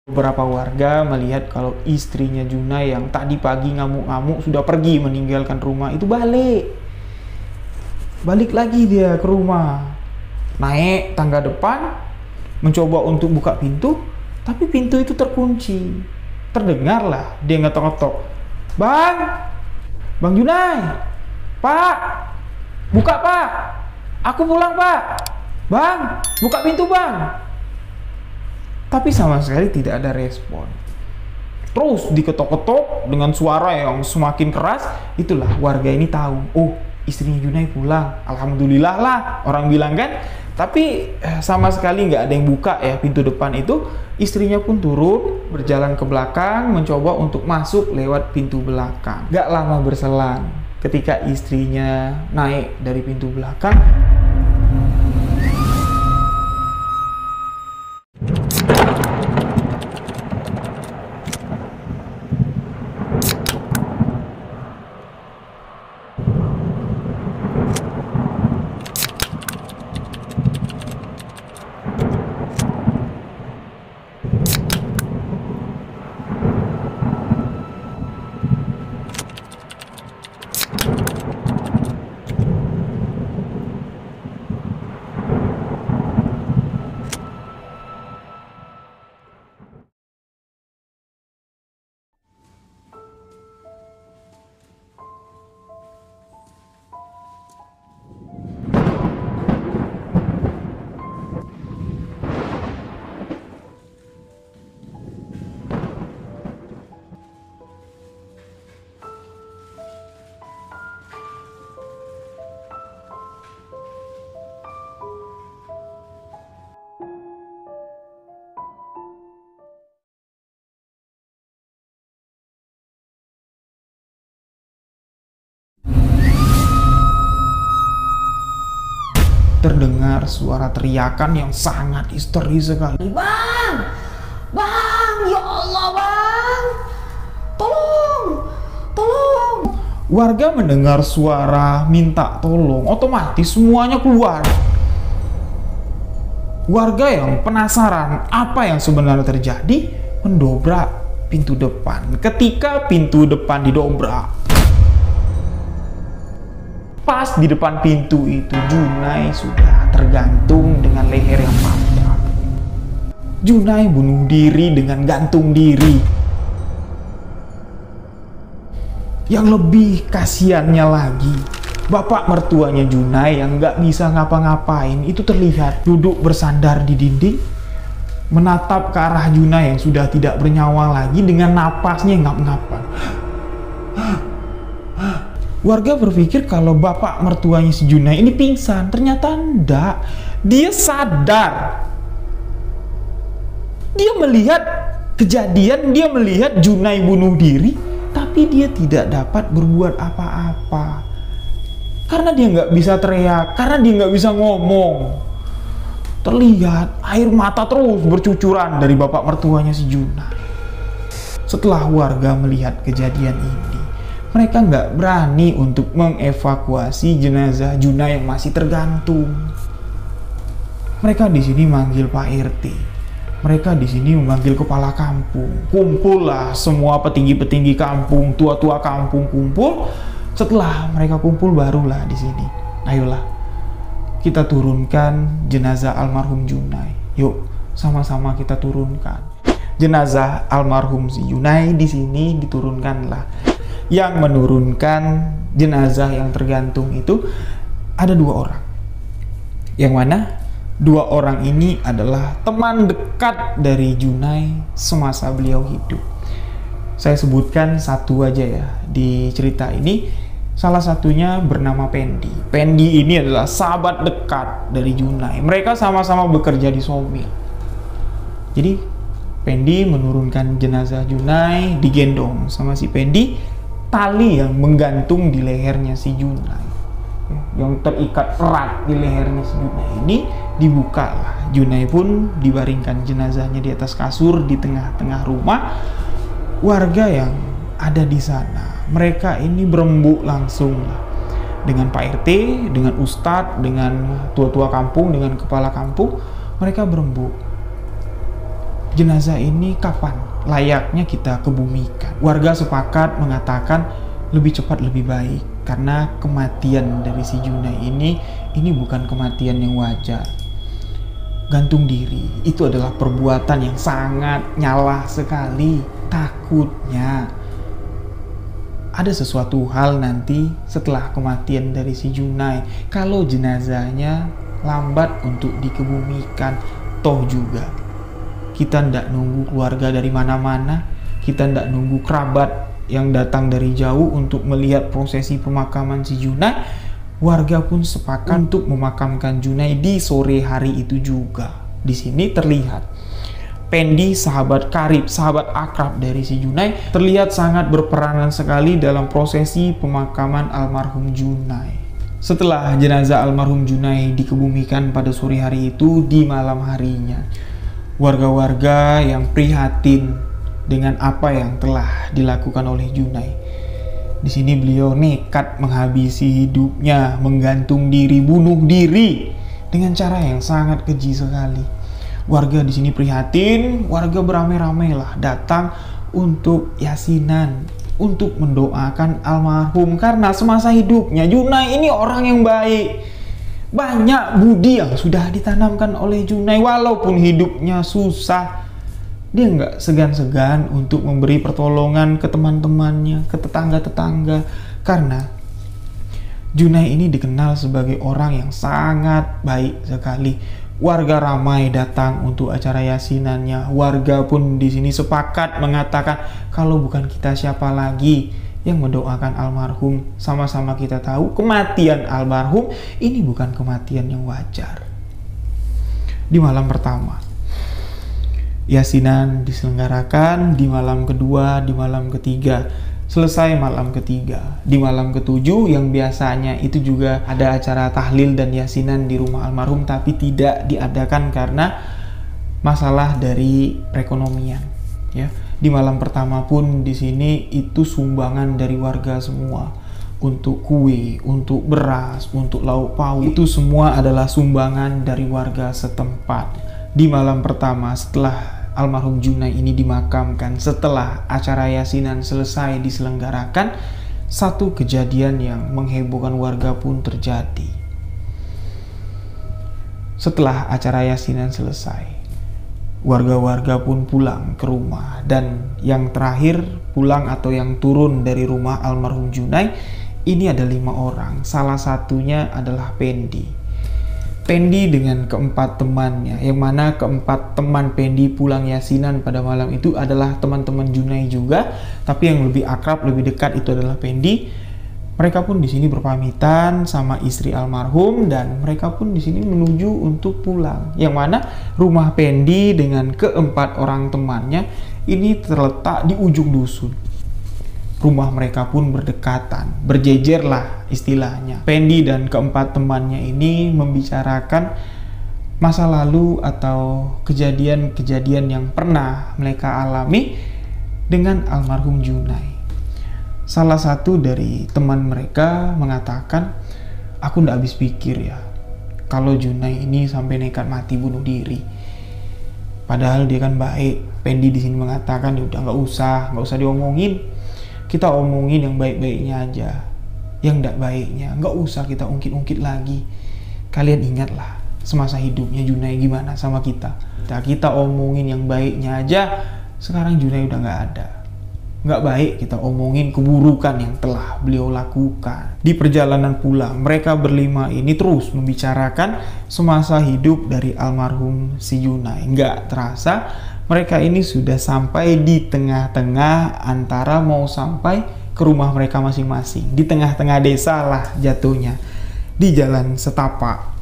Beberapa warga melihat kalau istrinya Junai yang tadi pagi ngamuk-ngamuk sudah pergi meninggalkan rumah itu balik lagi dia ke rumah, naik tangga depan, mencoba untuk buka pintu, tapi pintu itu terkunci. Terdengarlah dia ngetok-ngetok, Bang Junai, Pak, buka Pak, aku pulang Pak, Bang, buka pintu Bang. Tapi sama sekali tidak ada respon. Terus diketok-ketok dengan suara yang semakin keras. Itulah warga ini tahu, oh istrinya Junai pulang, alhamdulillah lah orang bilang kan. Tapi sama sekali nggak ada yang buka ya pintu depan itu. Istrinya pun turun, berjalan ke belakang, mencoba untuk masuk lewat pintu belakang. Gak lama berselang, ketika istrinya naik dari pintu belakang, terdengar suara teriakan yang sangat histeris sekali. Bang, ya Allah bang, tolong. Warga mendengar suara minta tolong, otomatis semuanya keluar. Warga yang penasaran apa yang sebenarnya terjadi, mendobrak pintu depan. Ketika pintu depan didobrak, pas di depan pintu itu Junai sudah tergantung dengan leher yang patah. Junai bunuh diri dengan gantung diri. Yang lebih kasihannya lagi, bapak mertuanya Junai yang nggak bisa ngapa-ngapain itu terlihat duduk bersandar di dinding, menatap ke arah Junai yang sudah tidak bernyawa lagi dengan napasnya ngap-ngapan. Warga berpikir kalau bapak mertuanya si Junai ini pingsan. Ternyata enggak. Dia sadar. Dia melihat kejadian, dia melihat Junai bunuh diri, tapi dia tidak dapat berbuat apa-apa. Karena dia nggak bisa teriak, karena dia nggak bisa ngomong. Terlihat air mata terus bercucuran dari bapak mertuanya si Junai. Setelah warga melihat kejadian ini, mereka nggak berani untuk mengevakuasi jenazah Junai yang masih tergantung. Mereka di sini manggil Pak RT. Mereka di sini memanggil kepala kampung. Kumpullah semua petinggi-petinggi kampung, tua-tua kampung kumpul. Setelah mereka kumpul barulah di sini. Ayolah, kita turunkan jenazah almarhum Junai. Yuk, sama-sama kita turunkan. Jenazah almarhum si Junai di sini diturunkanlah. Yang menurunkan jenazah yang tergantung itu ada 2 orang. Yang mana 2 orang ini adalah teman dekat dari Junai semasa beliau hidup. Saya sebutkan satu aja ya di cerita ini. Salah satunya bernama Pendi. Pendi ini adalah sahabat dekat dari Junai. Mereka sama-sama bekerja di sawmill. Jadi Pendi menurunkan jenazah Junai, digendong sama si Pendi. Tali yang menggantung di lehernya si Junai, yang terikat erat di lehernya si Junai ini dibukalah. Junai pun dibaringkan jenazahnya di atas kasur di tengah-tengah rumah. Warga yang ada di sana, mereka ini berembuk langsung dengan Pak RT, dengan Ustadz, dengan tua-tua kampung, dengan kepala kampung. Mereka berembuk, jenazah ini kapan layaknya kita kebumikan. Warga sepakat mengatakan lebih cepat lebih baik, karena kematian dari si Junai ini bukan kematian yang wajar. Gantung diri itu adalah perbuatan yang sangat nyalah sekali. Takutnya ada sesuatu hal nanti setelah kematian dari si Junai, kalau jenazahnya lambat untuk dikebumikan. Toh juga kita ndak nunggu keluarga dari mana-mana, kita ndak nunggu kerabat yang datang dari jauh untuk melihat prosesi pemakaman si Junai. Warga pun sepakat untuk memakamkan Junai di sore hari itu juga. Di sini terlihat Pendi, sahabat karib, sahabat akrab dari si Junai, terlihat sangat berperanan sekali dalam prosesi pemakaman almarhum Junai. Setelah jenazah almarhum Junai dikebumikan pada sore hari itu, di malam harinya, warga-warga yang prihatin dengan apa yang telah dilakukan oleh Junai. Di sini beliau nekat menghabisi hidupnya, menggantung diri, bunuh diri dengan cara yang sangat keji sekali. Warga di sini prihatin, warga beramai-ramai lah datang untuk yasinan, untuk mendoakan almarhum, karena semasa hidupnya Junai ini orang yang baik. Banyak budi yang sudah ditanamkan oleh Junai, walaupun hidupnya susah, dia nggak segan-segan untuk memberi pertolongan ke teman-temannya, ke tetangga-tetangga, karena Junai ini dikenal sebagai orang yang sangat baik sekali. Warga ramai datang untuk acara yasinannya. Warga pun di sini sepakat mengatakan kalau bukan kita siapa lagi yang mendoakan almarhum. Sama-sama kita tahu kematian almarhum ini bukan kematian yang wajar. Di malam pertama, yasinan diselenggarakan. Di malam kedua, di malam ketiga, selesai malam ketiga. Di malam ketujuh yang biasanya itu juga ada acara tahlil dan yasinan di rumah almarhum, tapi tidak diadakan karena masalah dari perekonomian, ya. Di malam pertama pun di sini itu sumbangan dari warga semua, untuk kue, untuk beras, untuk lauk pauk, itu semua adalah sumbangan dari warga setempat. Di malam pertama setelah almarhum Junai ini dimakamkan, setelah acara yasinan selesai diselenggarakan, satu kejadian yang menghebohkan warga pun terjadi. Setelah acara yasinan selesai, warga-warga pun pulang ke rumah, dan yang terakhir pulang atau yang turun dari rumah almarhum Junai ini ada 5 orang. Salah satunya adalah Pendi. Pendi dengan keempat temannya, yang mana keempat teman Pendi pulang yasinan pada malam itu adalah teman-teman Junai juga, tapi yang lebih akrab, lebih dekat itu adalah Pendi. Mereka pun di sini berpamitan sama istri almarhum, dan mereka pun di sini menuju untuk pulang. Yang mana rumah Pendi dengan keempat orang temannya ini terletak di ujung dusun. Rumah mereka pun berdekatan, berjejer lah istilahnya. Pendi dan keempat temannya ini membicarakan masa lalu atau kejadian-kejadian yang pernah mereka alami dengan almarhum Junai. Salah satu dari teman mereka mengatakan, aku ndak habis pikir ya, kalau Junai ini sampai nekat mati bunuh diri. Padahal dia kan baik. Pendi di sini mengatakan, ya udah nggak usah diomongin. Kita omongin yang baik-baiknya aja, yang tidak baiknya nggak usah kita ungkit-ungkit lagi. Kalian ingatlah semasa hidupnya Junai gimana sama kita. Kita omongin yang baiknya aja. Sekarang Junai udah nggak ada. Nggak baik kita omongin keburukan yang telah beliau lakukan. Di perjalanan pulang, mereka berlima ini terus membicarakan semasa hidup dari almarhum si Junai. Nggak terasa mereka ini sudah sampai di tengah-tengah antara mau sampai ke rumah mereka masing-masing. Di tengah-tengah desa lah jatuhnya, di Jalan Setapak.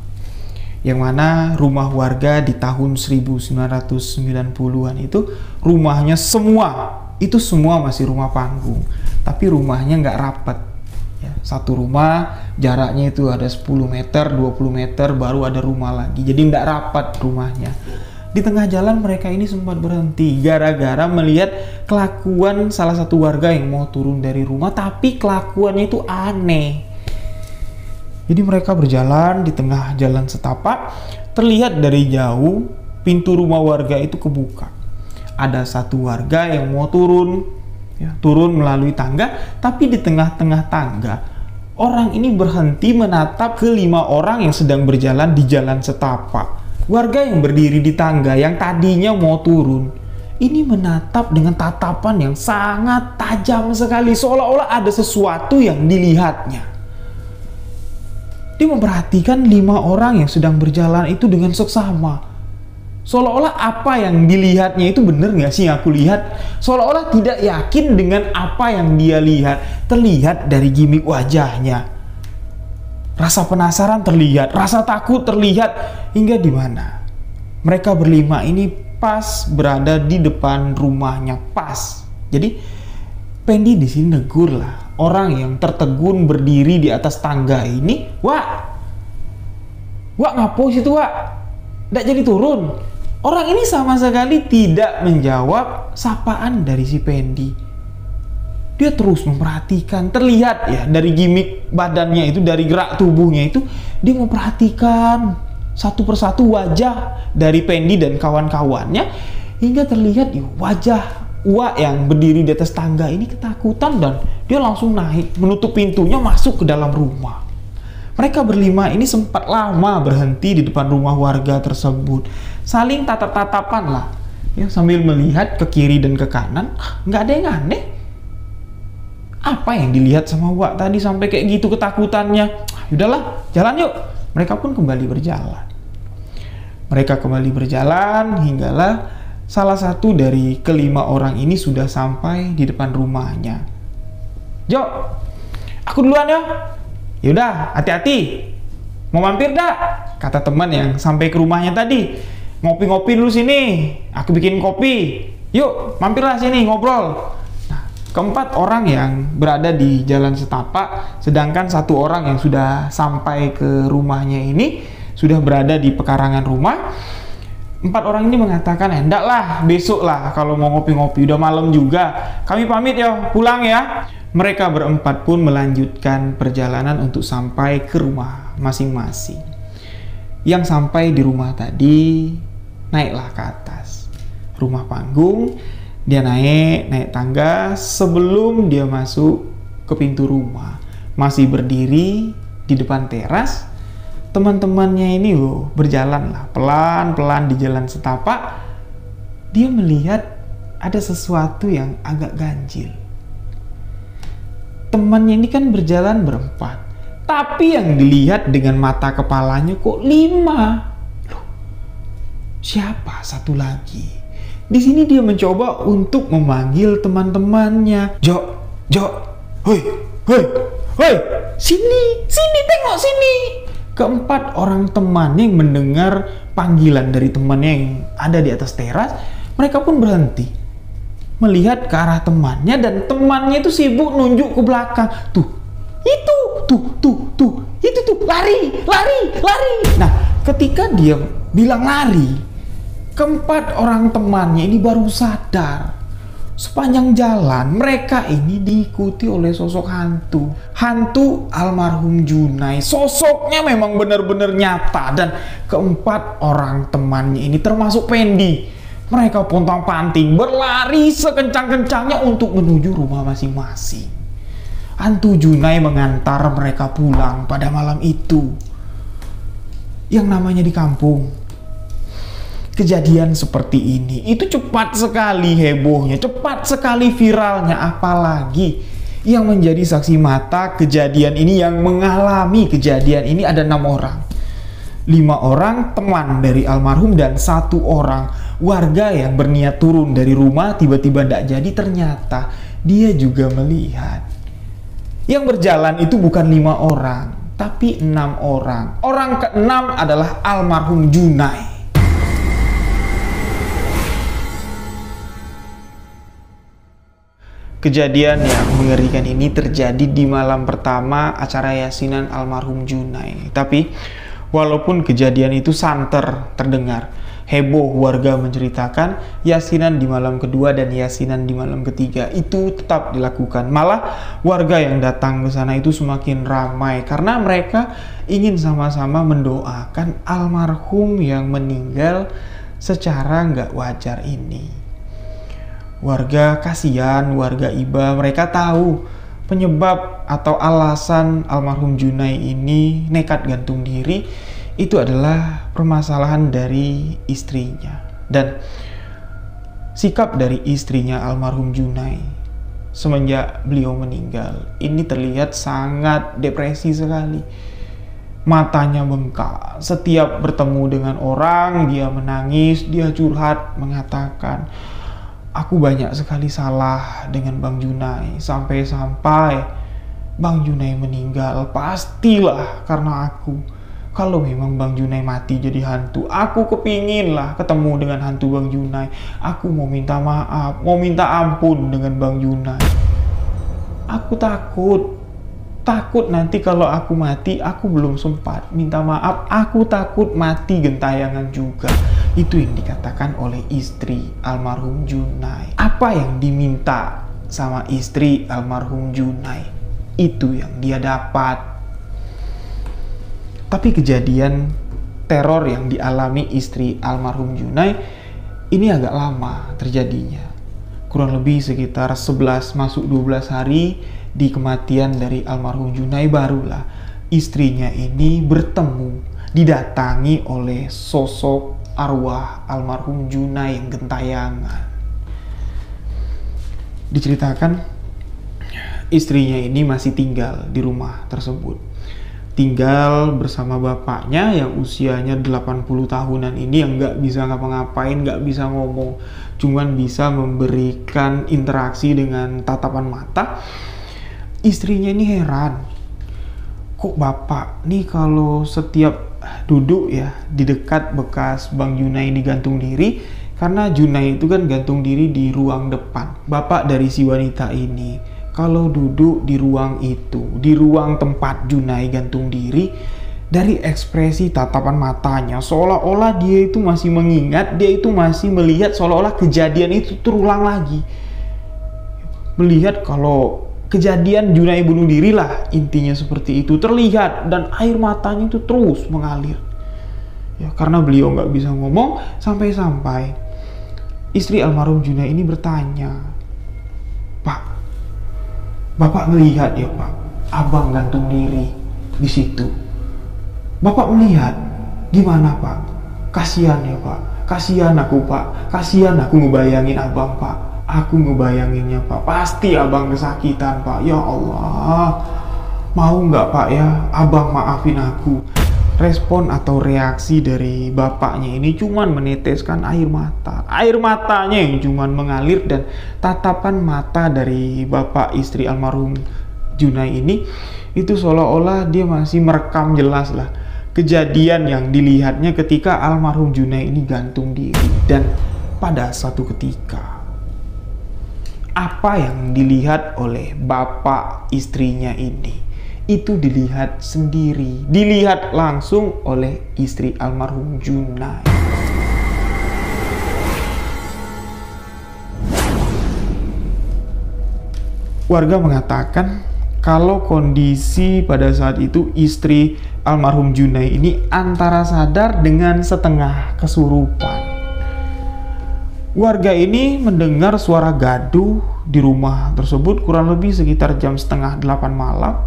Yang mana rumah warga di tahun 1990-an itu rumahnya semua masih rumah panggung. Tapi rumahnya nggak rapat. Ya, satu rumah jaraknya itu ada 10 meter, 20 meter, baru ada rumah lagi. Jadi nggak rapat rumahnya. Di tengah jalan mereka ini sempat berhenti gara-gara melihat kelakuan salah satu warga yang mau turun dari rumah, tapi kelakuannya itu aneh. Jadi mereka berjalan di tengah Jalan Setapak, terlihat dari jauh pintu rumah warga itu kebuka. ada satu warga yang mau turun, ya, turun melalui tangga, tapi di tengah-tengah tangga orang ini berhenti menatap ke 5 orang yang sedang berjalan di jalan setapak. Warga yang berdiri di tangga yang tadinya mau turun ini menatap dengan tatapan yang sangat tajam sekali, seolah-olah ada sesuatu yang dilihatnya. Dia memperhatikan 5 orang yang sedang berjalan itu dengan seksama. Seolah-olah apa yang dilihatnya itu benar nggak sih yang aku lihat? Seolah-olah tidak yakin dengan apa yang dia lihat. Terlihat dari gimik wajahnya. Rasa penasaran terlihat, rasa takut terlihat, hingga di mana mereka berlima ini pas berada di depan rumahnya, pas. Jadi Pendi di sini negur lah orang yang tertegun berdiri di atas tangga ini. Wak ngapo situ, Wak? Nggak jadi turun. Orang ini sama sekali tidak menjawab sapaan dari si Pendi. Dia terus memperhatikan, terlihat ya dari gimik badannya itu, dari gerak tubuhnya itu, dia memperhatikan satu persatu wajah dari Pendi dan kawan-kawannya, hingga terlihat ya, wajah Wak yang berdiri di atas tangga ini ketakutan dan dia langsung naik, menutup pintunya, masuk ke dalam rumah. Mereka berlima ini sempat lama berhenti di depan rumah warga tersebut, saling tatap-tatapan lah, ya, sambil melihat ke kiri dan ke kanan. Nggak ada yang aneh. Apa yang dilihat sama Wak tadi sampai kayak gitu ketakutannya? Udahlah, jalan yuk. Mereka pun kembali berjalan. Mereka kembali berjalan hinggalah salah satu dari kelima orang ini sudah sampai di depan rumahnya. Jo, aku duluan ya. Yaudah, hati-hati. Mau mampir dah? Kata teman yang sampai ke rumahnya tadi. Ngopi-ngopi dulu sini. Aku bikin kopi. Yuk, mampirlah sini ngobrol. Nah, keempat orang yang berada di jalan setapak, sedangkan satu orang yang sudah sampai ke rumahnya ini sudah berada di pekarangan rumah. 4 orang ini mengatakan, hendak lah, besok lah kalau mau ngopi-ngopi, udah malam juga. Kami pamit ya, pulang ya. Mereka berempat pun melanjutkan perjalanan untuk sampai ke rumah masing-masing. Yang sampai di rumah tadi, naiklah ke atas rumah panggung. Dia naik tangga. Sebelum dia masuk ke pintu rumah, masih berdiri di depan teras. Teman-temannya ini loh berjalan lah pelan-pelan di jalan setapak. Dia melihat ada sesuatu yang agak ganjil. Temannya ini kan berjalan berempat, tapi yang dilihat dengan mata kepalanya kok 5. Loh, siapa satu lagi? Di sini dia mencoba untuk memanggil teman-temannya. Jo, hoi, sini, tengok sini. Keempat orang temannya yang mendengar panggilan dari temannya yang ada di atas teras, mereka pun berhenti melihat ke arah temannya, dan temannya itu sibuk nunjuk ke belakang. Itu lari. Nah, ketika dia bilang lari, keempat orang temannya ini baru sadar. Sepanjang jalan mereka ini diikuti oleh sosok hantu almarhum Junai. Sosoknya memang benar-benar nyata, dan keempat orang temannya ini termasuk Pendi, mereka pontang-panting berlari sekencang-kencangnya untuk menuju rumah masing-masing. Hantu Junai mengantar mereka pulang pada malam itu. Yang namanya di kampung, kejadian seperti ini itu cepat sekali hebohnya, cepat sekali viralnya. Apalagi yang menjadi saksi mata kejadian ini, yang mengalami kejadian ini ada 6 orang. 5 orang teman dari almarhum dan 1 orang warga yang berniat turun dari rumah, tiba-tiba tidak jadi. Ternyata dia juga melihat. Yang berjalan itu bukan 5 orang, tapi 6 orang. Orang ke-6 adalah almarhum Junai. Kejadian yang mengerikan ini terjadi di malam pertama acara yasinan almarhum Junai. Tapi walaupun kejadian itu santer terdengar, heboh warga menceritakan, yasinan di malam kedua dan yasinan di malam ketiga itu tetap dilakukan. Malah warga yang datang ke sana itu semakin ramai karena mereka ingin sama-sama mendoakan almarhum yang meninggal secara nggak wajar ini. Warga kasihan, warga Iba, mereka tahu penyebab atau alasan almarhum Junai ini nekat gantung diri itu adalah permasalahan dari istrinya. Dan sikap dari istrinya almarhum Junai semenjak beliau meninggal ini terlihat sangat depresi sekali. Matanya bengkak, setiap bertemu dengan orang dia menangis, dia curhat mengatakan, aku banyak sekali salah dengan Bang Junai, sampai-sampai Bang Junai meninggal pastilah karena aku. Kalau memang Bang Junai mati jadi hantu, aku kepingin lah ketemu dengan hantu Bang Junai. Aku mau minta maaf, mau minta ampun dengan Bang Junai. Aku takut nanti kalau aku mati, aku belum sempat minta maaf, aku takut mati gentayangan juga. Itu yang dikatakan oleh istri almarhum Junai. Apa yang diminta sama istri almarhum Junai, itu yang dia dapat. Tapi kejadian teror yang dialami istri almarhum Junai ini agak lama terjadinya. Kurang lebih sekitar 11 masuk 12 hari di kematian dari almarhum Junai, barulah istrinya ini bertemu, didatangi oleh sosok arwah almarhum Junai yang gentayangan. Diceritakan istrinya ini masih tinggal di rumah tersebut, tinggal bersama bapaknya yang usianya 80 tahunan ini, yang nggak bisa ngapa-ngapain, nggak bisa ngomong, cuman bisa memberikan interaksi dengan tatapan mata. Istrinya ini heran, kok bapak nih kalau setiap duduk ya di dekat bekas Bang Junai digantung diri, karena Junai itu kan gantung diri di ruang depan. Bapak dari si wanita ini kalau duduk di ruang itu, di ruang tempat Junai gantung diri, dari ekspresi tatapan matanya seolah-olah dia itu masih mengingat, dia itu masih melihat seolah-olah kejadian itu terulang lagi. Melihat kalau kejadian Junai bunuh diri lah, intinya seperti itu, terlihat, dan air matanya itu terus mengalir. Ya, karena beliau nggak bisa ngomong, sampai-sampai istri almarhum Junai ini bertanya, Pak, Bapak melihat ya Pak, abang gantung diri di situ. Bapak melihat gimana Pak? Kasihan ya Pak, kasihan aku Pak, kasihan aku ngebayangin abang Pak. Aku ngebayanginnya Pak, pasti abang kesakitan Pak. Ya Allah, mau nggak Pak ya abang maafin aku. Respon atau reaksi dari bapaknya ini cuman meneteskan air mata. Air matanya yang cuman mengalir, dan tatapan mata dari bapak istri almarhum Junai ini itu seolah-olah dia masih merekam jelas lah kejadian yang dilihatnya ketika almarhum Junai ini gantung diri. Dan pada satu ketika, apa yang dilihat oleh bapak istrinya ini itu dilihat sendiri, dilihat langsung oleh istri almarhum Junai. Warga mengatakan kalau kondisi pada saat itu istri almarhum Junai ini antara sadar dengan setengah kesurupan. Warga ini mendengar suara gaduh di rumah tersebut kurang lebih sekitar jam setengah 8 malam.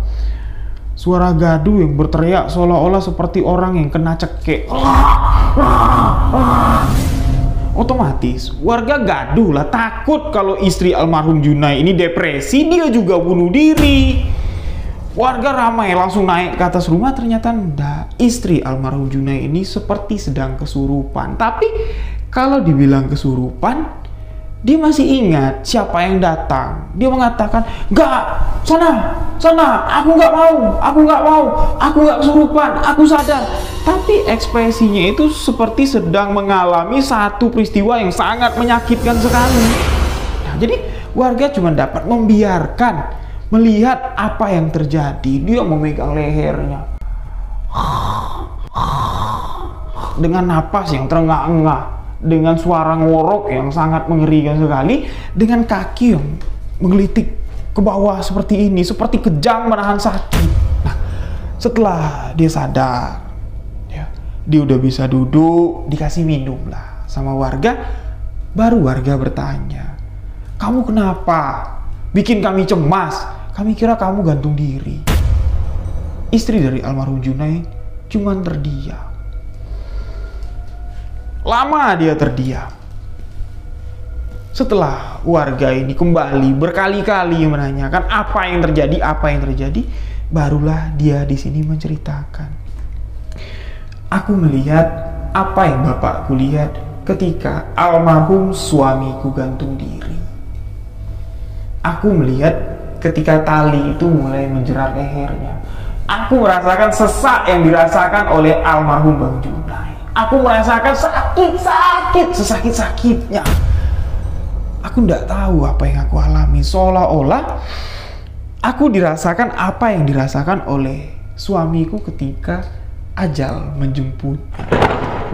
Suara gaduh yang berteriak seolah-olah seperti orang yang kena cekek. Otomatis warga gaduh lah, takut kalau istri almarhum Junai ini depresi, dia juga bunuh diri. Warga ramai langsung naik ke atas rumah, ternyata enggak, istri almarhum Junai ini seperti sedang kesurupan. Tapi kalau dibilang kesurupan, dia masih ingat siapa yang datang. Dia mengatakan, enggak, sana, aku nggak mau, aku nggak kesurupan, aku sadar. Tapi ekspresinya itu seperti sedang mengalami satu peristiwa yang sangat menyakitkan sekali. Nah, jadi warga cuma dapat membiarkan melihat apa yang terjadi. Dia memegang lehernya dengan napas yang terengah-engah, dengan suara ngorok yang sangat mengerikan sekali, dengan kaki yang menggelitik ke bawah seperti ini, seperti kejang menahan sakit. Nah, setelah dia sadar, ya, dia udah bisa duduk, dikasih minum lah sama warga, baru warga bertanya, Kamu kenapa? Bikin kami cemas. Kami kira kamu gantung diri. Istri dari almarhum Junai cuman terdiam. Lama dia terdiam. Setelah warga ini kembali berkali-kali menanyakan apa yang terjadi, barulah dia di sini menceritakan. Aku melihat apa yang bapakku lihat ketika almarhum suamiku gantung diri. Aku melihat ketika tali itu mulai menjerat lehernya. Aku merasakan sesak yang dirasakan oleh almarhum Bang Junai. Aku merasakan sesakit-sakitnya. Aku tidak tahu apa yang aku alami. Seolah-olah aku dirasakan apa yang dirasakan oleh suamiku ketika ajal menjemput.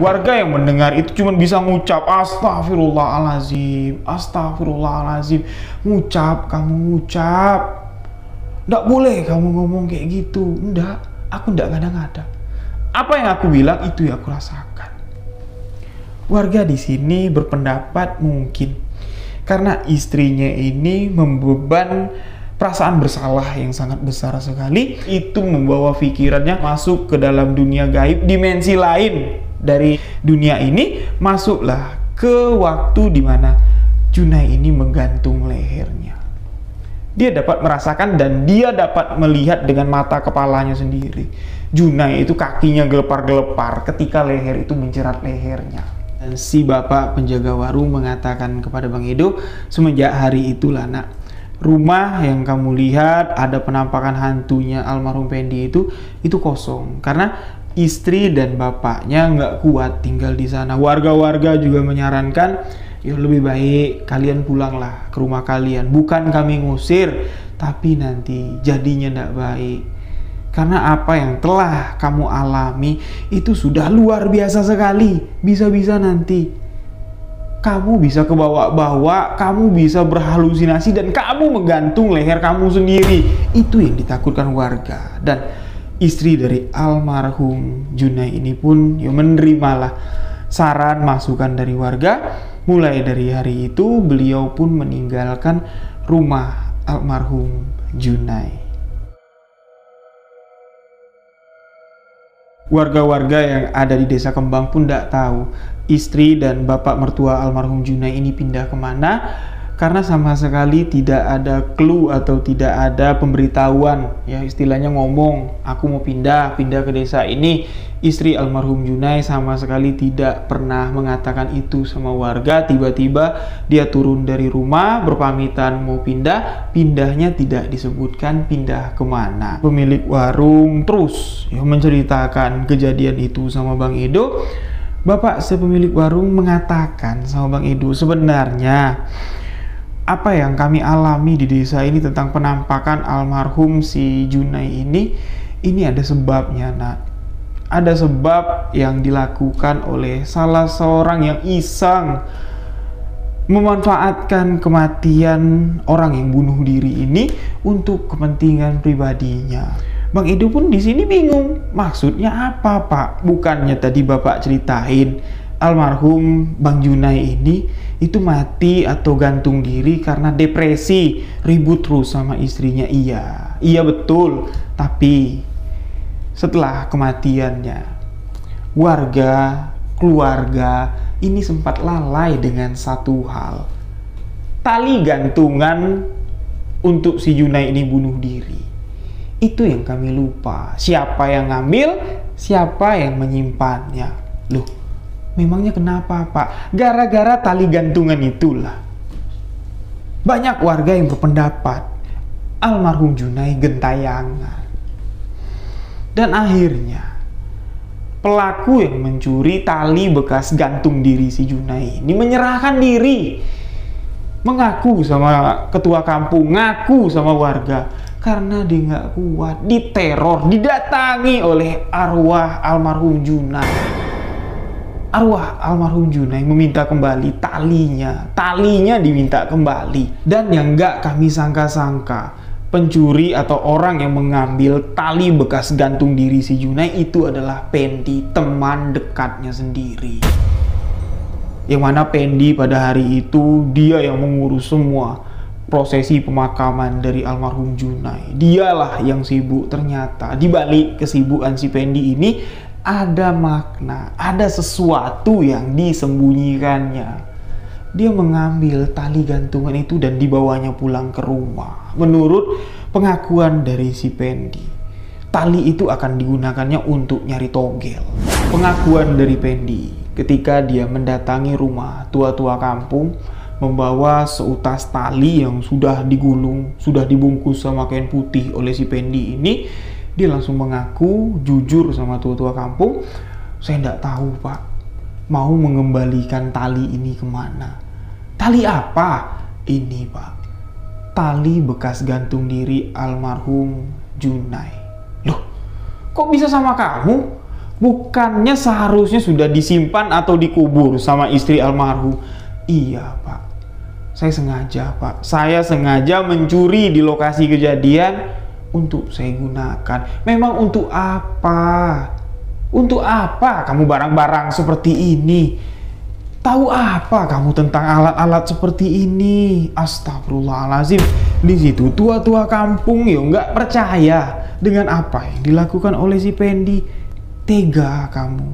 Warga yang mendengar itu cuma bisa ngucap astagfirullahalazim, astagfirullahalazim. Kamu ngucap. Nggak boleh kamu ngomong kayak gitu. Nggak, aku nggak ngada-ngada. Apa yang aku bilang itu yang aku rasakan. Warga di sini berpendapat mungkin karena istrinya ini membeban perasaan bersalah yang sangat besar sekali, itu membawa pikirannya masuk ke dalam dunia gaib, dimensi lain dari dunia ini, masuklah ke waktu di mana Junai ini menggantung lehernya. Dia dapat merasakan dan dia dapat melihat dengan mata kepalanya sendiri. Junai itu kakinya gelepar-gelepar ketika leher itu menjerat lehernya. Dan si bapak penjaga warung mengatakan kepada Bang Edo, semenjak hari itulah nak, rumah yang kamu lihat ada penampakan hantunya almarhum Pendi itu kosong. Karena istri dan bapaknya nggak kuat tinggal di sana. Warga-warga juga menyarankan, ya lebih baik kalian pulanglah ke rumah kalian. Bukan kami ngusir, tapi nanti jadinya nggak baik. Karena apa yang telah kamu alami itu sudah luar biasa sekali. Bisa-bisa nanti kamu bisa kebawa-bawa, kamu bisa berhalusinasi, dan kamu menggantung leher kamu sendiri. Itu yang ditakutkan warga. Dan istri dari almarhum Junai ini pun ya menerimalah saran masukan dari warga. Mulai dari hari itu beliau pun meninggalkan rumah almarhum Junai. Warga-warga yang ada di Desa Kembang pun tidak tahu istri dan bapak mertua almarhum Junai ini pindah kemana, karena sama sekali tidak ada clue atau tidak ada pemberitahuan, ya istilahnya ngomong aku mau pindah ke desa ini. Istri almarhum Junai sama sekali tidak pernah mengatakan itu sama warga. Tiba-tiba dia turun dari rumah berpamitan mau pindahnya tidak disebutkan pindah kemana. Pemilik warung terus ya menceritakan kejadian itu sama Bang Edo. Bapak sepemilik warung mengatakan sama Bang Edo, sebenarnya apa yang kami alami di desa ini tentang penampakan almarhum si Junai ini ada sebabnya nak. Ada sebab yang dilakukan oleh salah seorang yang iseng memanfaatkan kematian orang yang bunuh diri ini untuk kepentingan pribadinya. Bang Edo pun di sini bingung, maksudnya apa Pak? Bukannya tadi Bapak ceritain almarhum Bang Junai ini itu mati atau gantung diri karena depresi, ribut terus sama istrinya. Iya betul, tapi setelah kematiannya warga, keluarga ini sempat lalai dengan satu hal, tali gantungan untuk si Junai ini bunuh diri. Itu yang kami lupa, siapa yang ngambil, siapa yang menyimpannya. Loh, memangnya kenapa Pak? Gara-gara tali gantungan itulah banyak warga yang berpendapat almarhum Junai gentayangan. Dan akhirnya pelaku yang mencuri tali bekas gantung diri si Junai ini menyerahkan diri, mengaku sama ketua kampung, ngaku sama warga, karena dia nggak kuat, diteror, didatangi oleh arwah almarhum Junai. Arwah almarhum Junai meminta kembali talinya diminta kembali. Dan yang nggak kami sangka-sangka, pencuri atau orang yang mengambil tali bekas gantung diri si Junai itu adalah Pendi, teman dekatnya sendiri. Yang mana Pendi pada hari itu dia yang mengurus semua prosesi pemakaman dari almarhum Junai. Dialah yang sibuk. Ternyata di balik kesibukan si Pendi ini ada makna, ada sesuatu yang disembunyikannya. Dia mengambil tali gantungan itu dan dibawanya pulang ke rumah. Menurut pengakuan dari si Pendi, tali itu akan digunakannya untuk nyari togel. Pengakuan dari Pendi ketika dia mendatangi rumah tua-tua kampung membawa seutas tali yang sudah digulung, sudah dibungkus sama kain putih oleh si Pendi ini, dia langsung mengaku jujur sama tua-tua kampung, saya tidak tahu Pak, mau mengembalikan tali ini kemana. Tali apa? Ini Pak, tali bekas gantung diri almarhum Junai. Loh, kok bisa sama kamu? Bukannya seharusnya sudah disimpan atau dikubur sama istri almarhum? Iya Pak, saya sengaja Pak, saya sengaja mencuri di lokasi kejadian untuk saya gunakan. Memang untuk apa? Untuk apa kamu barang-barang seperti ini? Tahu apa kamu tentang alat-alat seperti ini? Astagfirullahaladzim. Di situ tua-tua kampung ya nggak percaya dengan apa yang dilakukan oleh si Pendi. Tega kamu.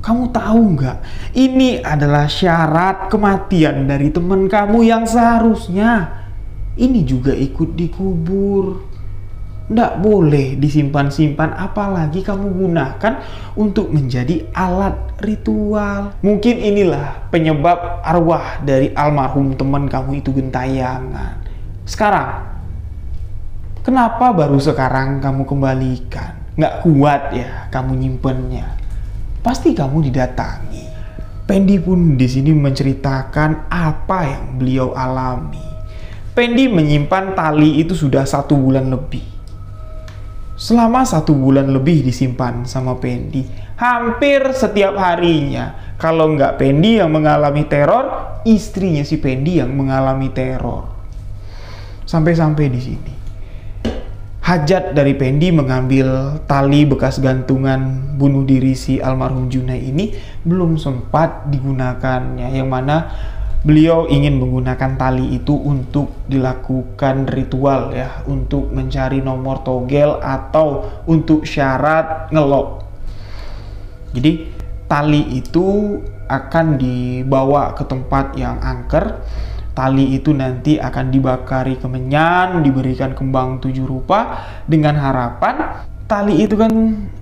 Kamu tahu nggak? Ini adalah syarat kematian dari teman kamu yang seharusnya ini juga ikut dikubur. Nggak boleh disimpan-simpan, apalagi kamu gunakan untuk menjadi alat ritual. Mungkin inilah penyebab arwah dari almarhum teman kamu itu gentayangan. Sekarang, kenapa baru sekarang kamu kembalikan? Nggak kuat ya kamu nyimpennya. Pasti kamu didatangi. Pendi pun di sini menceritakan apa yang beliau alami. Pendi menyimpan tali itu sudah 1 bulan lebih. Selama 1 bulan lebih disimpan sama Pendi, hampir setiap harinya, kalau nggak Pendi yang mengalami teror, istrinya si Pendi yang mengalami teror. Sampai-sampai di sini, hajat dari Pendi mengambil tali bekas gantungan bunuh diri si almarhum Junai ini belum sempat digunakannya, yang mana beliau ingin menggunakan tali itu untuk dilakukan ritual ya, untuk mencari nomor togel atau untuk syarat ngelok. Jadi tali itu akan dibawa ke tempat yang angker. Tali itu nanti akan dibakari kemenyan, diberikan kembang 7 rupa dengan harapan tali itu kan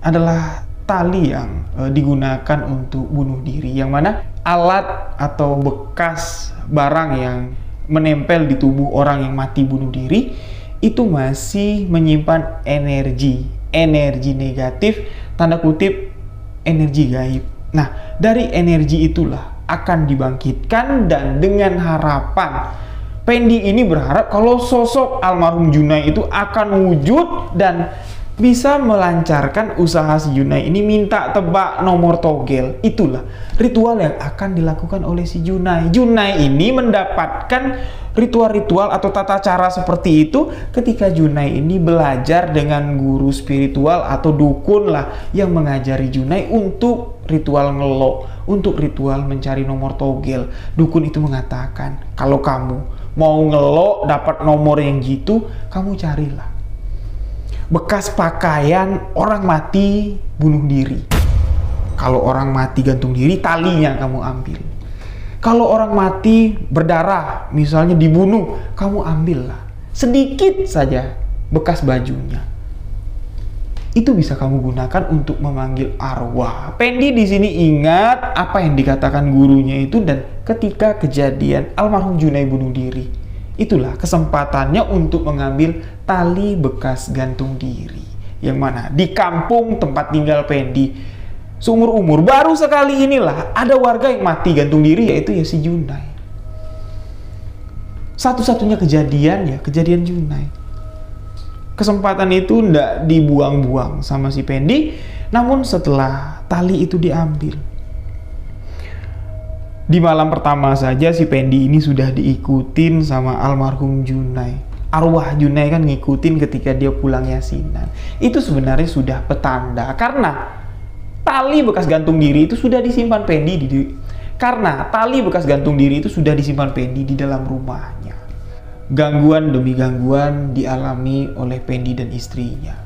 adalah tali yang digunakan untuk bunuh diri, yang mana alat atau bekas barang yang menempel di tubuh orang yang mati bunuh diri itu masih menyimpan energi negatif, tanda kutip energi gaib. Nah, dari energi itulah akan dibangkitkan, dan dengan harapan Pendi ini berharap kalau sosok almarhum Junai itu akan wujud dan bisa melancarkan usaha si Junai ini minta tebak nomor togel. Itulah ritual yang akan dilakukan oleh si Junai. Junai ini mendapatkan ritual-ritual atau tata cara seperti itu ketika Junai ini belajar dengan guru spiritual atau dukun lah yang mengajari Junai untuk ritual ngelok, untuk ritual mencari nomor togel. Dukun itu mengatakan, kalau kamu mau ngelok dapat nomor yang gitu, kamu carilah bekas pakaian orang mati bunuh diri. Kalau orang mati gantung diri, talinya kamu ambil. Kalau orang mati berdarah, misalnya dibunuh, kamu ambillah sedikit saja bekas bajunya. Itu bisa kamu gunakan untuk memanggil arwah. Pendi di sini ingat apa yang dikatakan gurunya itu, dan ketika kejadian almarhum Junai bunuh diri, itulah kesempatannya untuk mengambil tali bekas gantung diri, yang mana di kampung tempat tinggal Pendi seumur umur baru sekali inilah ada warga yang mati gantung diri, yaitu ya si Junai. Satu-satunya kejadian ya kejadian Junai. Kesempatan itu ndak dibuang-buang sama si Pendi. Namun setelah tali itu diambil, di malam pertama saja si Pendi ini sudah diikutin sama almarhum Junai. Arwah Junai kan ngikutin ketika dia pulang yasinan. Itu sebenarnya sudah petanda, karena tali bekas gantung diri itu sudah disimpan Pendi Karena tali bekas gantung diri itu sudah disimpan Pendi di dalam rumahnya. Gangguan demi gangguan dialami oleh Pendi dan istrinya.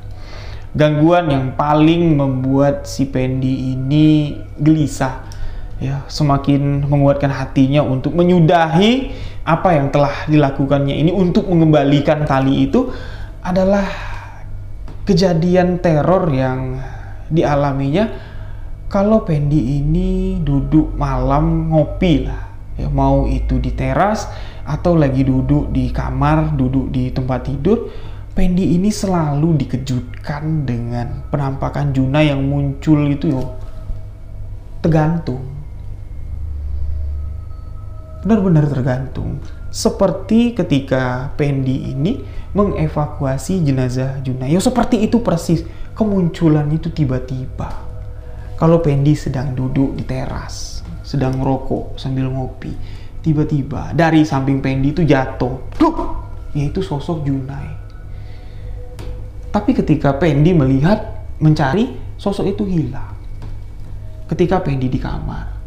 Gangguan yang paling membuat si Pendi ini gelisah, ya, semakin menguatkan hatinya untuk menyudahi apa yang telah dilakukannya ini untuk mengembalikan tali itu adalah kejadian teror yang dialaminya. Kalau Pendi ini duduk malam ngopi lah, ya, mau itu di teras atau lagi duduk di kamar, duduk di tempat tidur, Pendi ini selalu dikejutkan dengan penampakan Junai yang muncul itu, yo, tergantung. Benar-benar tergantung. Seperti ketika Pendi ini mengevakuasi jenazah Junai, yo, seperti itu persis. Kemunculannya itu tiba-tiba. Kalau Pendi sedang duduk di teras, sedang ngerokok sambil ngopi, tiba-tiba dari samping Pendi itu jatuh, yaitu sosok Junai. Tapi ketika Pendi melihat, mencari, sosok itu hilang. Ketika Pendi di kamar,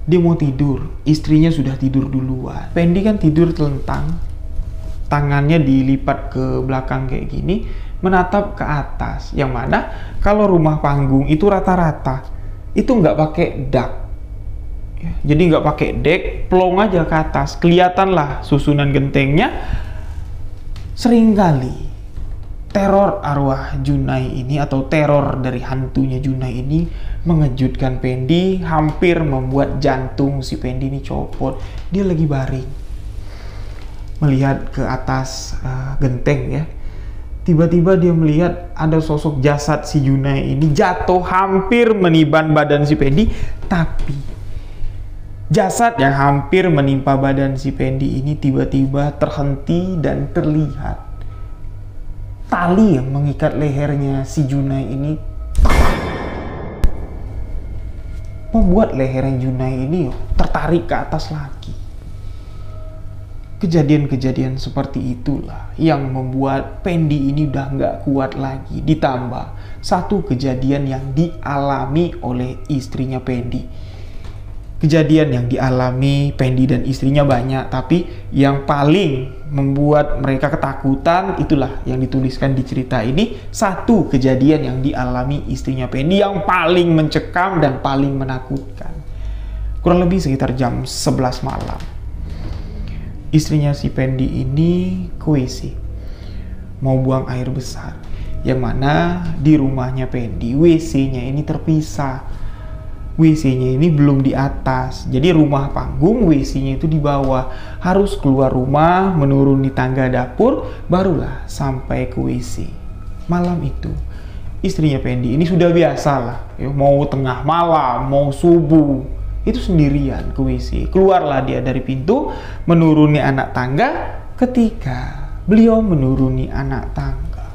dia mau tidur, istrinya sudah tidur duluan. Pendi kan tidur telentang, tangannya dilipat ke belakang kayak gini, menatap ke atas. Yang mana kalau rumah panggung itu rata-rata itu nggak pakai dak, ya, jadi nggak pakai dek, plong aja ke atas, kelihatan lah susunan gentengnya. Seringkali teror arwah Junai ini atau teror dari hantunya Junai ini mengejutkan Pendi, hampir membuat jantung si Pendi ini copot. Dia lagi baring melihat ke atas genteng, ya. Tiba-tiba dia melihat ada sosok jasad si Junai ini jatuh hampir meniban badan si Pendi. Tapi jasad yang hampir menimpa badan si Pendi ini tiba-tiba terhenti dan terlihat tali yang mengikat lehernya si Junai ini membuat lehernya Junai ini tertarik ke atas lagi. Kejadian-kejadian seperti itulah yang membuat Pendi ini udah nggak kuat lagi. Ditambah satu kejadian yang dialami oleh istrinya Pendi. Kejadian yang dialami Pendi dan istrinya banyak, tapi yang paling membuat mereka ketakutan itulah yang dituliskan di cerita ini. Satu kejadian yang dialami istrinya Pendi yang paling mencekam dan paling menakutkan. Kurang lebih sekitar jam 11 malam. Istrinya si Pendi ini ke WC, mau buang air besar. Yang mana di rumahnya Pendi, WC-nya ini terpisah. WC-nya ini belum di atas. Jadi rumah panggung, WC-nya itu di bawah. Harus keluar rumah, menuruni tangga dapur, barulah sampai ke WC. Malam itu, istrinya Pendi ini sudah biasa lah, ya, mau tengah malam, mau subuh, itu sendirian ke WC. Keluarlah dia dari pintu, menuruni anak tangga. Ketika beliau menuruni anak tangga,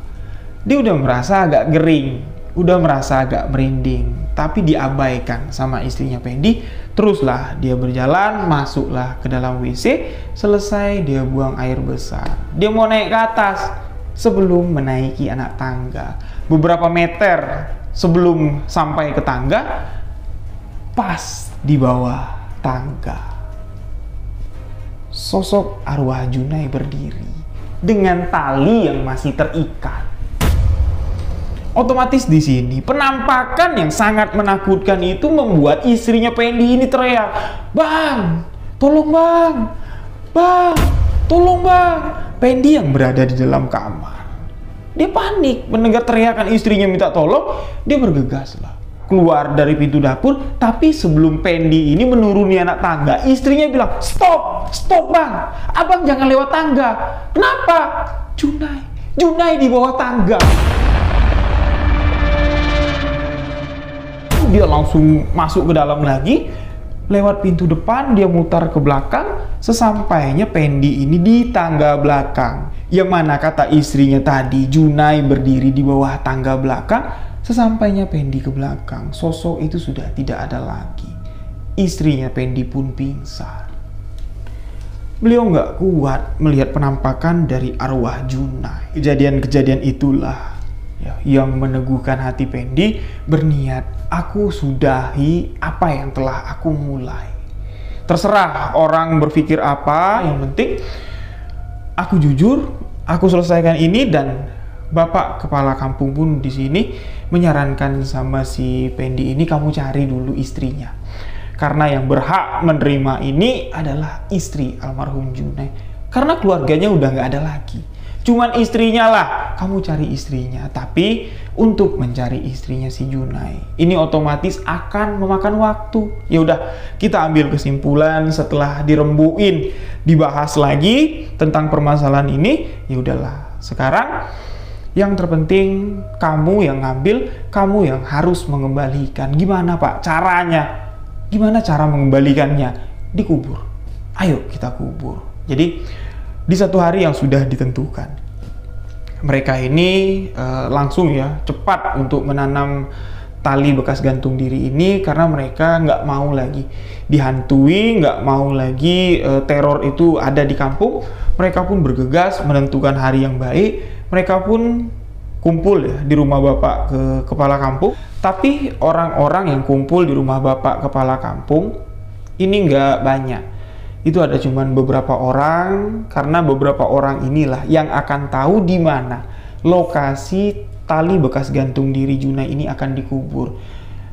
dia udah merasa agak gering, udah merasa agak merinding, tapi diabaikan sama istrinya Pendi. Teruslah dia berjalan, masuklah ke dalam WC. Selesai dia buang air besar, dia mau naik ke atas. Sebelum menaiki anak tangga, beberapa meter sebelum sampai ke tangga, pas di bawah tangga, sosok arwah Junai berdiri dengan tali yang masih terikat. Otomatis di sini penampakan yang sangat menakutkan itu membuat istrinya Pendi ini teriak, "Bang, tolong bang, bang, tolong bang." Pendi yang berada di dalam kamar, dia panik mendengar teriakan istrinya minta tolong. Dia bergegas lah keluar dari pintu dapur. Tapi sebelum Pendi ini menuruni anak tangga, istrinya bilang, "Stop, stop bang, abang jangan lewat tangga." Kenapa? Junai di bawah tangga. Dia langsung masuk ke dalam lagi, lewat pintu depan, dia mutar ke belakang. Sesampainya Pendi ini di tangga belakang, yang mana kata istrinya tadi, Junai berdiri di bawah tangga belakang. Sesampainya Pendi ke belakang, sosok itu sudah tidak ada lagi. Istrinya Pendi pun pingsan. Beliau nggak kuat melihat penampakan dari arwah Junai. Kejadian-kejadian itulah ya, yang meneguhkan hati Pendi, berniat, aku sudahi apa yang telah aku mulai. Terserah orang berpikir apa, yang penting aku jujur, aku selesaikan ini. Dan Bapak Kepala Kampung pun di sini menyarankan sama si Pendi ini, kamu cari dulu istrinya. Karena yang berhak menerima ini adalah istri almarhum Junai. Karena keluarganya udah nggak ada lagi. Cuman istrinya lah, kamu cari istrinya. Tapi untuk mencari istrinya si Junai, ini otomatis akan memakan waktu. Ya udah, kita ambil kesimpulan setelah dirembuin, dibahas lagi tentang permasalahan ini. Ya udahlah, sekarang yang terpenting kamu yang ngambil, kamu yang harus mengembalikan. Gimana Pak caranya? Gimana cara mengembalikannya? Dikubur. Ayo kita kubur. Jadi di satu hari yang sudah ditentukan, mereka ini langsung ya cepat untuk menanam tali bekas gantung diri ini, karena mereka nggak mau lagi dihantui, nggak mau lagi teror itu ada di kampung. Mereka pun bergegas menentukan hari yang baik. Mereka pun kumpul ya di rumah Bapak Kepala Kampung. Tapi orang-orang yang kumpul di rumah Bapak Kepala Kampung ini nggak banyak. Itu ada cuman beberapa orang, karena beberapa orang inilah yang akan tahu di mana lokasi tali bekas gantung diri Junai ini akan dikubur.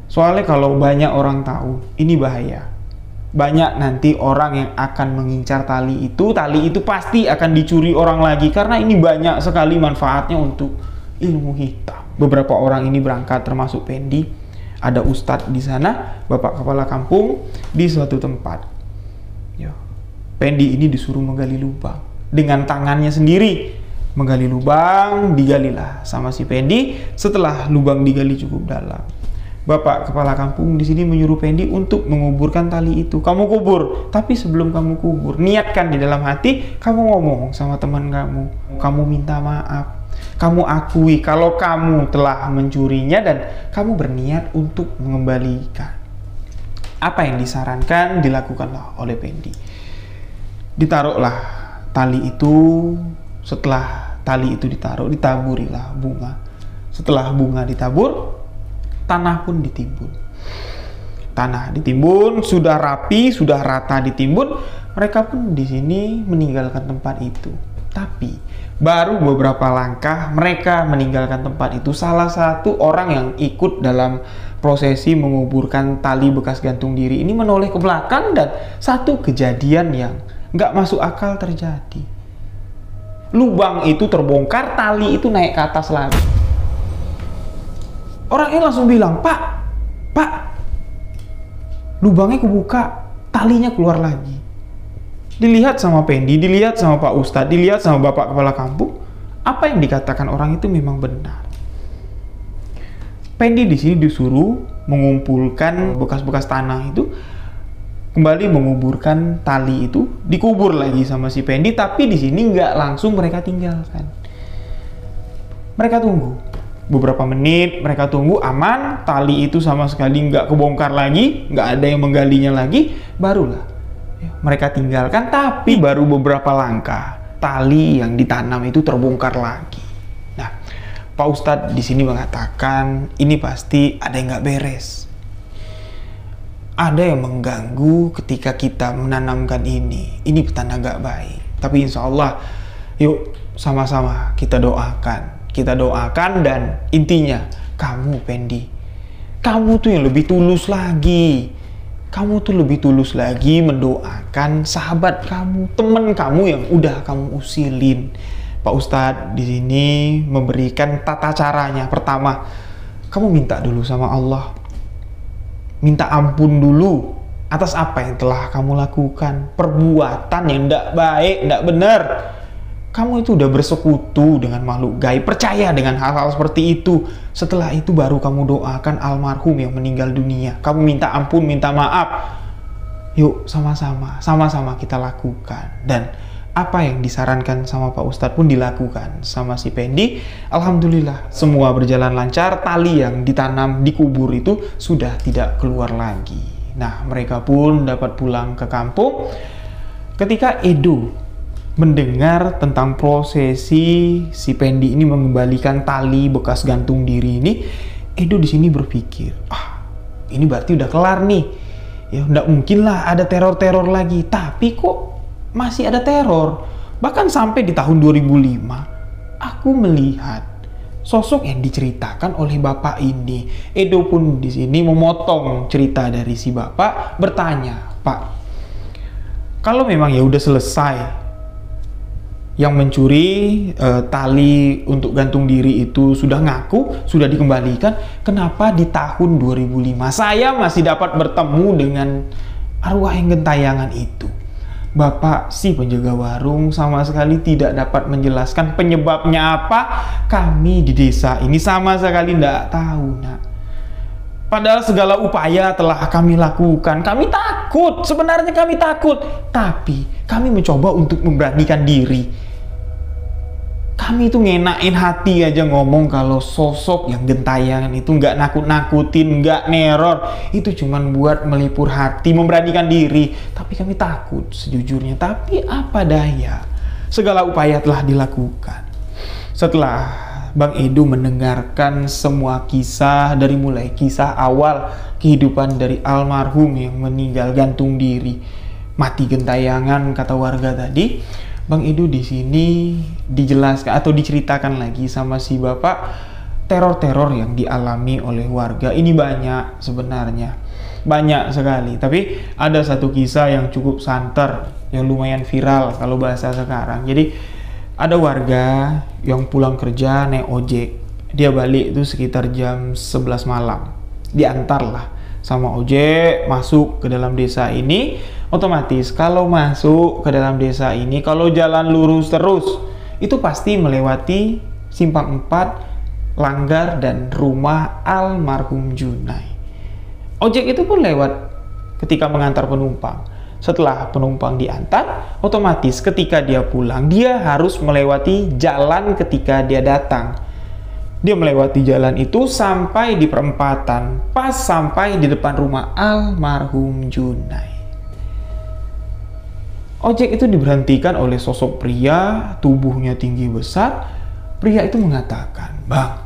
Soalnya kalau banyak orang tahu, ini bahaya. Banyak nanti orang yang akan mengincar tali itu pasti akan dicuri orang lagi, karena ini banyak sekali manfaatnya untuk ilmu hitam. Beberapa orang ini berangkat, termasuk Pendi, ada ustadz di sana, Bapak Kepala Kampung di suatu tempat. Pendi ini disuruh menggali lubang dengan tangannya sendiri. Menggali lubang, digalilah sama si Pendi. Setelah lubang digali cukup dalam, Bapak Kepala Kampung di sini menyuruh Pendi untuk menguburkan tali itu. Kamu kubur, tapi sebelum kamu kubur, niatkan di dalam hati, kamu ngomong sama teman kamu. Kamu minta maaf. Kamu akui kalau kamu telah mencurinya dan kamu berniat untuk mengembalikan. Apa yang disarankan dilakukanlah oleh Pendi. Ditaruhlah tali itu. Setelah tali itu ditaruh, ditaburilah bunga. Setelah bunga ditabur, tanah pun ditimbun. Tanah ditimbun, sudah rapi, sudah rata ditimbun. Mereka pun di sini meninggalkan tempat itu. Tapi baru beberapa langkah mereka meninggalkan tempat itu, salah satu orang yang ikut dalam prosesi menguburkan tali bekas gantung diri ini menoleh ke belakang, dan satu kejadian yang nggak masuk akal terjadi. Lubang itu terbongkar, tali itu naik ke atas lagi. Orang ini langsung bilang, Pak, lubangnya kebuka, talinya keluar lagi. Dilihat sama Pendi, dilihat sama Pak Ustadz, dilihat sama Bapak Kepala Kampung, apa yang dikatakan orang itu memang benar. Pendi di sini disuruh mengumpulkan bekas-bekas tanah itu, kembali menguburkan tali itu, dikubur lagi sama si Pendi. Tapi di sini nggak langsung mereka tinggalkan. Mereka tunggu beberapa menit, mereka tunggu aman, tali itu sama sekali nggak kebongkar lagi, nggak ada yang menggalinya lagi, barulah mereka tinggalkan. Tapi baru beberapa langkah, tali yang ditanam itu terbongkar lagi. Nah, Pak Ustadz di sini mengatakan ini pasti ada yang nggak beres. Ada yang mengganggu ketika kita menanamkan ini. Ini petanda nggak baik. Tapi insya Allah, yuk sama-sama kita doakan. Kita doakan, dan intinya kamu Pendi, kamu tuh yang lebih tulus lagi. Kamu tuh lebih tulus lagi mendoakan sahabat kamu, teman kamu yang udah kamu usilin. Pak Ustadz di sini memberikan tata caranya. Pertama, kamu minta dulu sama Allah. Minta ampun dulu atas apa yang telah kamu lakukan. Perbuatan yang tidak baik, tidak benar. Kamu itu udah bersekutu dengan makhluk gaib. Percaya dengan hal-hal seperti itu. Setelah itu baru kamu doakan almarhum yang meninggal dunia. Kamu minta ampun, minta maaf. Yuk sama-sama kita lakukan. Dan apa yang disarankan sama Pak Ustadz pun dilakukan sama si Pendi. Alhamdulillah semua berjalan lancar. Tali yang ditanam di kubur itu sudah tidak keluar lagi. Nah, mereka pun dapat pulang ke kampung. Ketika Edo mendengar tentang prosesi si Pendi ini mengembalikan tali bekas gantung diri ini, Edo di sini berpikir, ini berarti udah kelar nih. Ya nggak mungkin lah ada teror-teror lagi, tapi kok masih ada teror. Bahkan sampai di tahun 2005, aku melihat sosok yang diceritakan oleh bapak ini. Edo pun di sini memotong cerita dari si bapak, bertanya, "Pak, kalau memang ya udah selesai, yang mencuri tali untuk gantung diri itu sudah ngaku, sudah dikembalikan, kenapa di tahun 2005 saya masih dapat bertemu dengan arwah yang gentayangan itu?" Bapak si penjaga warung sama sekali tidak dapat menjelaskan penyebabnya apa. Kami di desa ini sama sekali tidak tahu, Nak. Padahal segala upaya telah kami lakukan. Kami takut, sebenarnya kami takut. Tapi kami mencoba untuk memberanikan diri. Kami itu ngenain hati aja ngomong kalau sosok yang gentayangan itu nggak nakut-nakutin, nggak neror. Itu cuman buat melipur hati, memberanikan diri. Tapi kami takut sejujurnya. Tapi apa daya, segala upaya telah dilakukan. Setelah Bang Edo mendengarkan semua kisah, dari mulai kisah awal kehidupan dari almarhum yang meninggal gantung diri, mati gentayangan kata warga tadi, Bang Edo di sini dijelaskan atau diceritakan lagi sama si bapak teror-teror yang dialami oleh warga. Ini banyak sebenarnya, banyak sekali. Tapi ada satu kisah yang cukup santer, yang lumayan viral kalau bahasa sekarang. Jadi ada warga yang pulang kerja naik ojek. Dia balik itu sekitar jam 11 malam. Diantar lah sama ojek masuk ke dalam desa ini. Otomatis kalau masuk ke dalam desa ini, kalau jalan lurus terus, itu pasti melewati simpang 4, Langgar, dan rumah almarhum Junai. Ojek itu pun lewat ketika mengantar penumpang. Setelah penumpang diantar, otomatis ketika dia pulang, dia harus melewati jalan ketika dia datang. Dia melewati jalan itu sampai di perempatan, pas sampai di depan rumah almarhum Junai. Ojek itu diberhentikan oleh sosok pria, tubuhnya tinggi besar. Pria itu mengatakan, "Bang,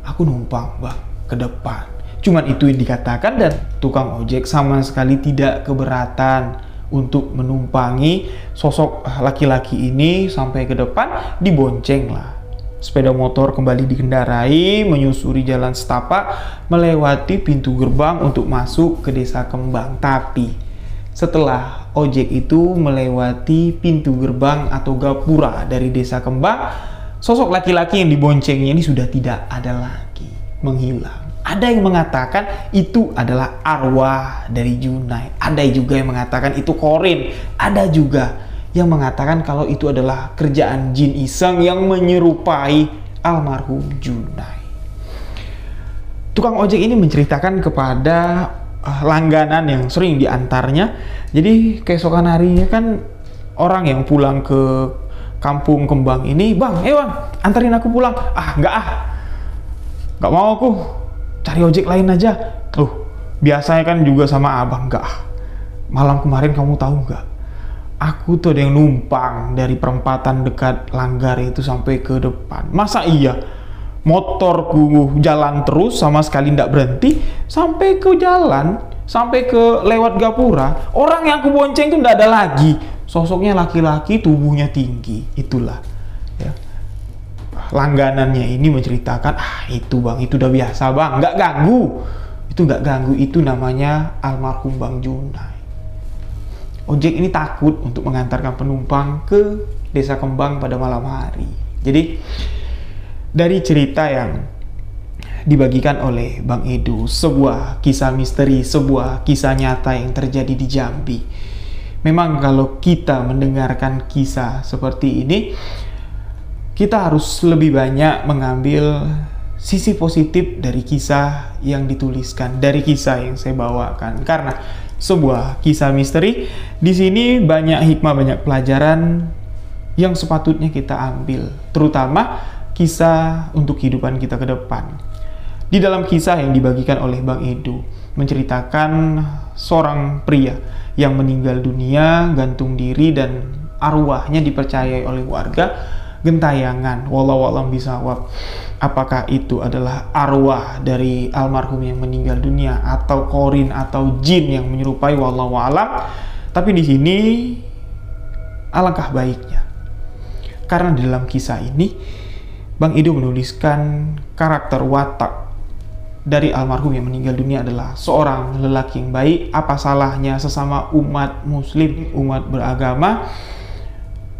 aku numpang bang ke depan." Cuman itu yang dikatakan, dan tukang ojek sama sekali tidak keberatan untuk menumpangi sosok laki-laki ini sampai ke depan. Dibonceng lah. Sepeda motor kembali dikendarai, menyusuri jalan setapak, melewati pintu gerbang untuk masuk ke desa Kembang. Tapi setelah ojek itu melewati pintu gerbang atau gapura dari desa Kembang, sosok laki-laki yang diboncengnya ini sudah tidak ada lagi, menghilang. Ada yang mengatakan itu adalah arwah dari Junai. Ada juga yang mengatakan itu korin. Ada juga yang mengatakan kalau itu adalah kerjaan jin iseng yang menyerupai almarhum Junai. Tukang ojek ini menceritakan kepada langganan yang sering diantarnya. Jadi keesokan harinya kan orang yang pulang ke kampung Kembang ini, "Bang, bang, antarin aku pulang." Nggak mau aku, cari ojek lain aja." Biasanya kan juga sama abang. "Nggak, malam kemarin kamu tahu nggak? Aku tuh ada yang numpang dari perempatan dekat Langgar itu sampai ke depan." "Masa iya?" "Motorku jalan terus sama sekali tidak berhenti sampai ke jalan, sampai ke lewat gapura. Orang yang aku bonceng itu tidak ada lagi. Sosoknya laki-laki, tubuhnya tinggi." Itulah ya. Langganannya ini menceritakan, "Itu bang, itu udah biasa bang, nggak ganggu. Itu nggak ganggu, itu namanya almarhum Bang Junai." Ojek ini takut untuk mengantarkan penumpang ke desa Kembang pada malam hari. Jadi dari cerita yang dibagikan oleh Bang Edo, sebuah kisah misteri, sebuah kisah nyata yang terjadi di Jambi. Memang kalau kita mendengarkan kisah seperti ini, kita harus lebih banyak mengambil sisi positif dari kisah yang dituliskan, dari kisah yang saya bawakan. Karena sebuah kisah misteri, di sini banyak hikmah, banyak pelajaran yang sepatutnya kita ambil, terutama kisah untuk kehidupan kita ke depan. Di dalam kisah yang dibagikan oleh Bang Edo, menceritakan seorang pria yang meninggal dunia gantung diri dan arwahnya dipercayai oleh warga gentayangan. Wallahu a'lam bishawab. Apakah itu adalah arwah dari almarhum yang meninggal dunia atau korin atau jin yang menyerupai, wallahu a'lam. Tapi di sini alangkah baiknya, karena di dalam kisah ini Bang Edo menuliskan karakter watak dari almarhum yang meninggal dunia adalah seorang lelaki yang baik. Apa salahnya sesama umat muslim, umat beragama?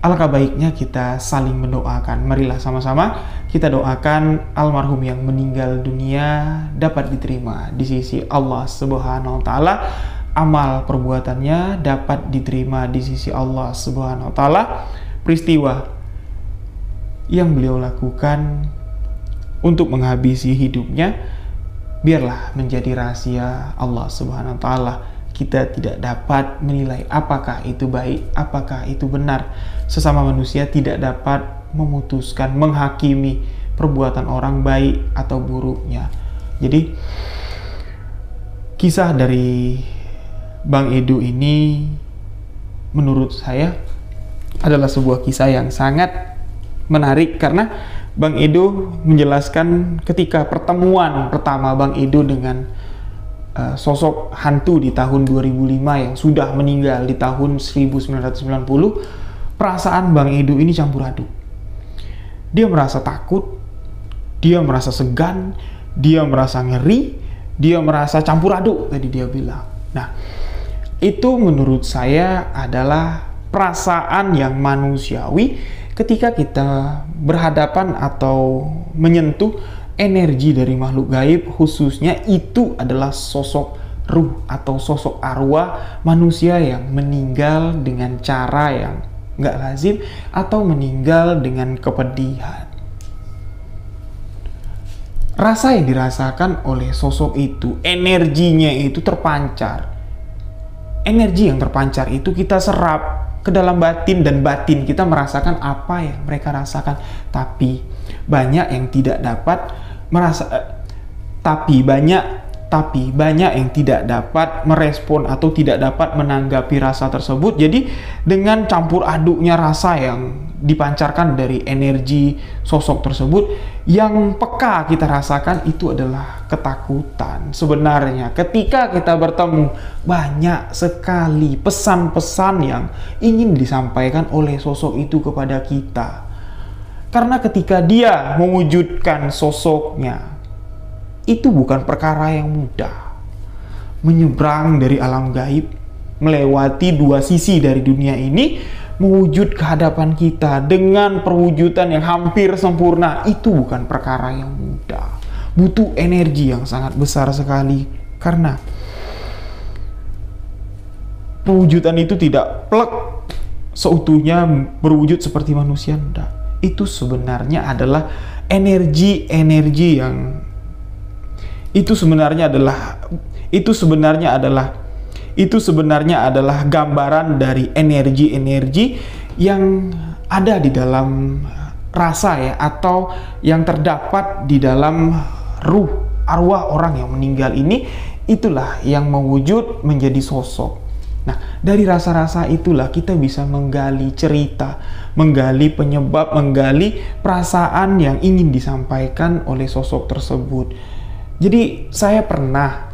Alangkah baiknya kita saling mendoakan. Marilah sama-sama kita doakan almarhum yang meninggal dunia dapat diterima di sisi Allah Subhanahu wa taala. Amal perbuatannya dapat diterima di sisi Allah Subhanahu wa taala. Peristiwa yang beliau lakukan untuk menghabisi hidupnya biarlah menjadi rahasia Allah Subhanahu wa taala. Kita tidak dapat menilai apakah itu baik, apakah itu benar. Sesama manusia tidak dapat memutuskan, menghakimi perbuatan orang baik atau buruknya. Jadi kisah dari Bang Edo ini menurut saya adalah sebuah kisah yang sangat menarik, karena Bang Edo menjelaskan ketika pertemuan pertama Bang Edo dengan sosok hantu di tahun 2005 yang sudah meninggal di tahun 1990, perasaan Bang Edo ini campur aduk. Dia merasa takut, dia merasa segan, dia merasa ngeri, dia merasa campur aduk tadi dia bilang. Nah, itu menurut saya adalah perasaan yang manusiawi ketika kita berhadapan atau menyentuh energi dari makhluk gaib, khususnya itu adalah sosok ruh atau sosok arwah manusia yang meninggal dengan cara yang nggak lazim atau meninggal dengan kepedihan. Rasa yang dirasakan oleh sosok itu, energinya itu terpancar. Energi yang terpancar itu kita serap ke dalam batin, dan batin kita merasakan apa yang mereka rasakan. Tapi banyak yang tidak dapat banyak yang tidak dapat merespon atau tidak dapat menanggapi rasa tersebut. Jadi dengan campur aduknya rasa yang dipancarkan dari energi sosok tersebut, yang peka kita rasakan itu adalah ketakutan. Sebenarnya ketika kita bertemu, banyak sekali pesan-pesan yang ingin disampaikan oleh sosok itu kepada kita. Karena ketika dia mewujudkan sosoknya, itu bukan perkara yang mudah. Menyeberang dari alam gaib, melewati dua sisi dari dunia ini, mewujud ke hadapan kita dengan perwujudan yang hampir sempurna, itu bukan perkara yang mudah. Butuh energi yang sangat besar sekali, karena perwujudan itu tidak plek seutuhnya berwujud seperti manusia, enggak. Itu sebenarnya adalah energi-energi yang itu sebenarnya adalah gambaran dari energi-energi yang ada di dalam rasa ya, atau yang terdapat di dalam ruh arwah orang yang meninggal ini. Itulah yang mewujud menjadi sosok. Nah, dari rasa-rasa itulah kita bisa menggali cerita, menggali penyebab, menggali perasaan yang ingin disampaikan oleh sosok tersebut. Jadi saya pernah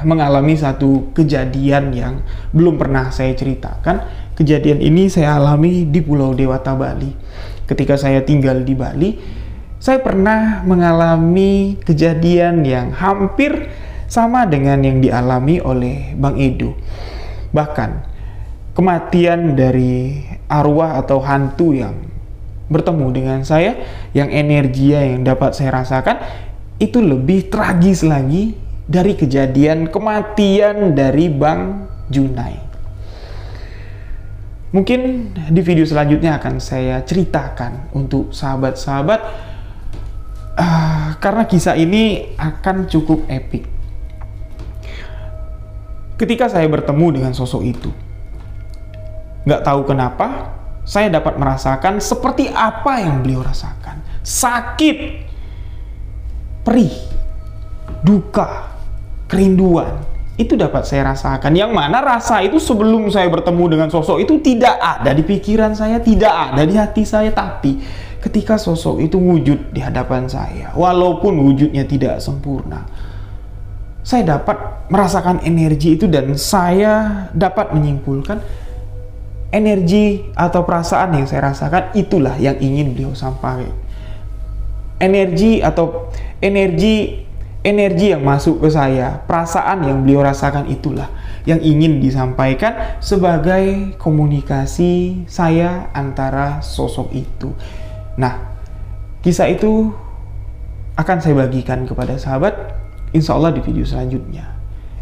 mengalami satu kejadian yang belum pernah saya ceritakan. Kejadian ini saya alami di Pulau Dewata, Bali. Ketika saya tinggal di Bali, saya pernah mengalami kejadian yang hampir sama dengan yang dialami oleh Bang Edo. Bahkan kematian dari arwah atau hantu yang bertemu dengan saya, yang energinya yang dapat saya rasakan, itu lebih tragis lagi dari kejadian kematian dari Bang Junai. Mungkin di video selanjutnya akan saya ceritakan untuk sahabat-sahabat, karena kisah ini akan cukup epik. Ketika saya bertemu dengan sosok itu, nggak tahu kenapa saya dapat merasakan seperti apa yang beliau rasakan. Sakit, perih, duka, kerinduan. itu dapat saya rasakan. Yang mana rasa itu sebelum saya bertemu dengan sosok itu tidak ada di pikiran saya, tidak ada di hati saya. Tapi ketika sosok itu wujud di hadapan saya, walaupun wujudnya tidak sempurna, saya dapat merasakan energi itu dan saya dapat menyimpulkan energi atau perasaan yang saya rasakan itulah yang ingin beliau sampaikan. Energi yang masuk ke saya, perasaan yang beliau rasakan itulah yang ingin disampaikan sebagai komunikasi saya antara sosok itu. Nah, kisah itu akan saya bagikan kepada sahabat, insya Allah di video selanjutnya.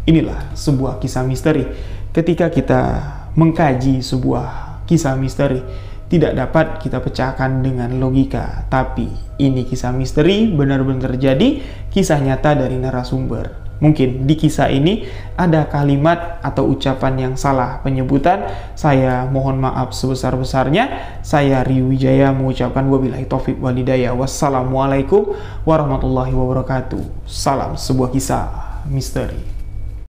Inilah sebuah kisah misteri. Ketika kita mengkaji sebuah kisah misteri, tidak dapat kita pecahkan dengan logika, tapi ini kisah misteri benar-benar terjadi, kisah nyata dari narasumber. Mungkin di kisah ini ada kalimat atau ucapan yang salah penyebutan, saya mohon maaf sebesar-besarnya. Saya Rio Wijaya mengucapkan wabillahi taufik wal hidayah. Wassalamualaikum warahmatullahi wabarakatuh. Salam sebuah kisah misteri.